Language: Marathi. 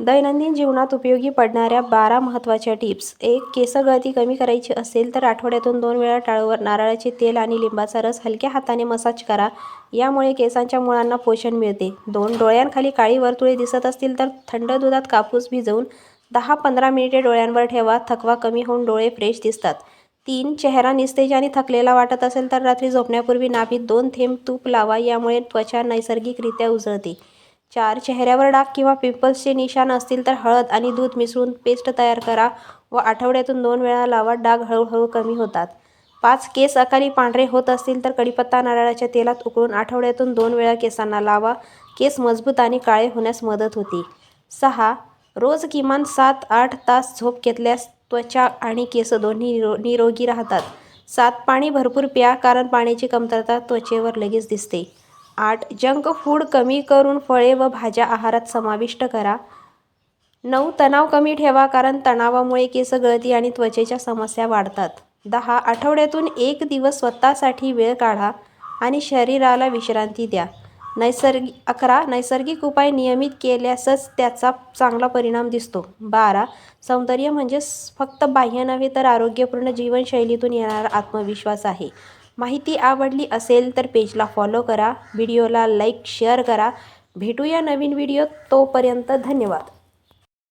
दैनंदिन जीवनात उपयोगी पडणाऱ्या 12 महत्त्वाच्या टिप्स. 1. केस गळती कमी करायची असेल तर आठवड्यातून 2 वेळा टाळूवर नारळाचे तेल आणि लिंबाचा रस हलक्या हाताने मसाज करा. यामुळे केसांच्या मुळांना पोषण मिळते. 2. डोळ्यांखाली काळी वर्तुळे दिसत असतील तर थंड दुधात कापूस भिजवून 10-15 मिनिटे डोळ्यांवर ठेवा. थकवा कमी होऊन डोळे फ्रेश दिसतात. 3. चेहरा निस्तेज आणि थकलेला वाटत असेल तर रात्री झोपण्यापूर्वी नाभीत 2 थेंब तूप लावा. यामुळे त्वचा नैसर्गिकरित्या उजळते. 4. चेहऱ्यावर डाग किंवा पिंपल्सचे निशाण असतील तर हळद आणि दूध मिसळून पेस्ट तयार करा व आठवड्यातून 2 वेळा लावा. डाग हळूहळू कमी होतात. 5. केस अकाली पांढरे होत असतील तर कढीपत्ता नारळाच्या तेलात उकळून आठवड्यातून 2 वेळा केसांना लावा. केस मजबूत आणि काळे होण्यास मदत होते. 6. रोज किमान 7-8 तास झोप घेतल्यास त्वचा आणि केस दोन्ही निरोगी राहतात. 7. पाणी भरपूर प्या कारण पाण्याची कमतरता त्वचेवर लगेच दिसते. 8. जंक फूड कमी करून फळे व भाज्या आहारात समाविष्ट करा. 9. तणाव कमी ठेवा कारण तणावामुळे केस गळती आणि त्वचेच्या समस्या वाढतात. 10. आठवड्यातून 1 दिवस स्वतःसाठी वेळ काढा आणि शरीराला विश्रांती द्या. 11. नैसर्गिक उपाय नियमित केल्यासच त्याचा चांगला परिणाम दिसतो. 12. सौंदर्य म्हणजे फक्त बाह्य नव्हे तर आरोग्यपूर्ण जीवनशैलीतून येणारा आत्मविश्वास आहे. माहिती आवडली असेल तर पेजला फॉलो करा. व्हिडिओला लाईक शेअर करा. भेटूया नवीन व्हिडिओत. तोपर्यंत धन्यवाद.